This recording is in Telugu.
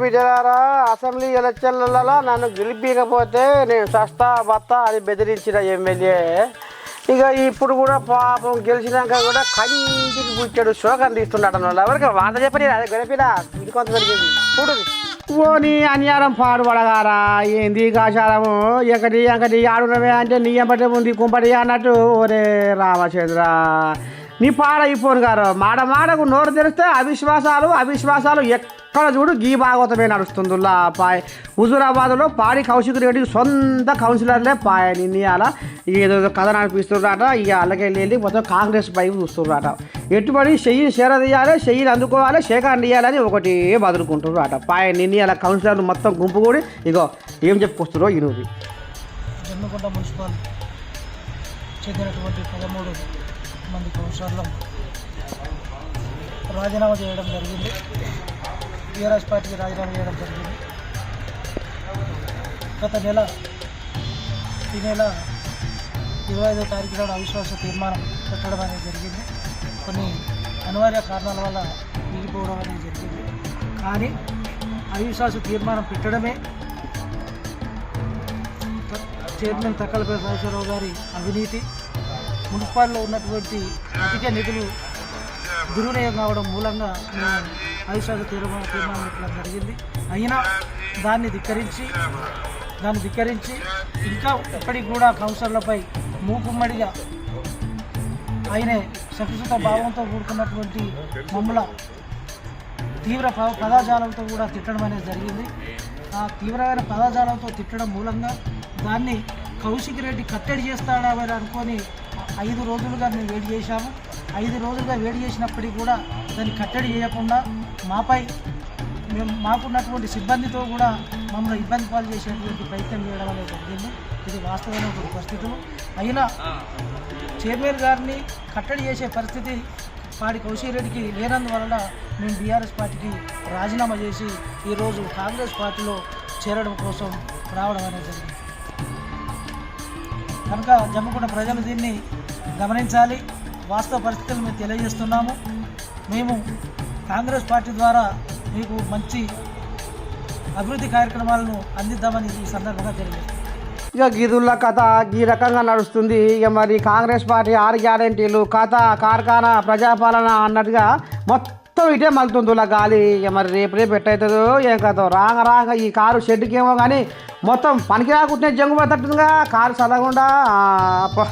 బిడ్డలారా అసెంబ్లీ ఎలక్షన్లలో నన్ను గెలిపించకపోతే నేను సస్తా బత్తా అని బెదిరించిన ఎమ్మెల్యే ఇక ఇప్పుడు కూడా పాపం గెలిచినాక కూడా కంటికి పుచ్చాడు శోకం తీస్తున్నాడు వాళ్ళు ఎవరికి వాద చెప్పని అదే గెలిపినా ఇది కొంత జరిగింది చూడు ఓని అన్యారం పాడుపడగారా ఏంది కాశారము ఒకటి ఆడునవే అంటే నీ ఎంబటే ఉంది కుంపటి అన్నట్టు ఓరే రామచంద్ర నీ పాడైపోను గారు మాడకు నోరు తెరిస్తే అవిశ్వాసాలు ఎక్కడ చూడు గీ భాగవతమే నడుస్తుందిలా పాయ్ హుజూరాబాద్లో పాడి కౌశిక్ రెడ్డి సొంత కౌన్సిలర్లే పాయ నిన్నయాల ఏదో కథ నడిపిస్తున్నారట ఇక అలాగే మొత్తం కాంగ్రెస్ పైపు చూస్తున్నారట ఎట్టుబడి చెయ్యి చేరదీయాలి చెయ్యిని అందుకోవాలి శేఖరణ ఇవ్వాలని ఒకటి బదులుకుంటున్నారట పాయ నిన్నయాల కౌన్సిలర్లు మొత్తం గుంపు కూడి ఇగో ఏం చెప్పుకొస్తున్నారో ఈరోజు జమ్మికుంట మున్సిపల్ చెందినటువంటి 13 మంది కౌన్సిలర్లు రాజీనామా చేయడం జరిగింది. టీఆర్ఎస్ పార్టీకి రాజీనామా చేయడం జరిగింది. గత నెల ఈ నెల 25వ తారీఖు నాడు అవిశ్వాస తీర్మానం పెట్టడం అనేది జరిగింది. కొన్ని అనివార్య కారణాల వల్ల మిగిలిపోవడం అనేది జరిగింది. కానీ అవిశ్వాస తీర్మానం పెట్టడమే చైర్మన్ తక్కలపై రాజేశ్వరరావు గారి అవినీతి, మున్సిపాలిటీలో ఉన్నటువంటి అధిక నిధులు దుర్వినియోగం కావడం మూలంగా మేము అవిశ్వాస తీర్మానం పెట్టడం జరిగింది. అయినా దాన్ని ధిక్కరించి ఇంకా ఇప్పటికి కూడా కౌన్సిలర్లపై మూకుమ్మడిగా ఆయనే శక్తియుత భావంతో కూడుకున్నటువంటి మమ్మల తీవ్ర పదజాలంతో కూడా తిట్టడం అనేది జరిగింది. ఆ తీవ్రమైన పదజాలంతో తిట్టడం మూలంగా దాన్ని కౌశిక్ రెడ్డి కట్టడి చేస్తాడని అనుకొని 5 రోజులుగా మేము వేడి చేశాము. 5 రోజులుగా వేడి చేసినప్పటికీ కూడా దాన్ని కట్టడి చేయకుండా మాకున్నటువంటి సిబ్బందితో కూడా మమ్మల్ని ఇబ్బంది పాలు చేసేటువంటి ప్రయత్నం చేయడం అనేది జరిగింది. ఇది వాస్తవమైన పరిస్థితులు. అయినా చైర్మన్ గారిని కట్టడి చేసే పరిస్థితి పాడి కౌశిక్ రెడ్డికి లేనందువలన మేము బీఆర్ఎస్ పార్టీకి రాజీనామా చేసి ఈరోజు కాంగ్రెస్ పార్టీలో చేరడం కోసం రావడం అనేది జరిగింది. కనుక జమ్మికుంట ప్రజలు దీన్ని గమనించాలి. వాస్తవ పరిస్థితులు మేము తెలియజేస్తున్నాము. మేము కాంగ్రెస్ పార్టీ ద్వారా మీకు మంచి అభివృద్ధి కార్యక్రమాలను అందిద్దామని ఈ సందర్భంగా తెలియజేస్తాం. ఇక గీదుళ్ళ కథ ఈ రకంగా నడుస్తుంది. ఇక మరి కాంగ్రెస్ పార్టీ 6 గ్యారెంటీలు కథ కార్ఖానా ప్రజాపాలన అన్నట్టుగా మొత్తం ఇటే మలుతుందిలా గాలి. ఇక మరి రేపు ఎట్టవుతుందో ఏం కథ రాంగ ఈ కారు షెడ్కి ఏమో కానీ మొత్తం పనికి రాకుంటే జంగు పడుతుందిగా కారు చదవకుండా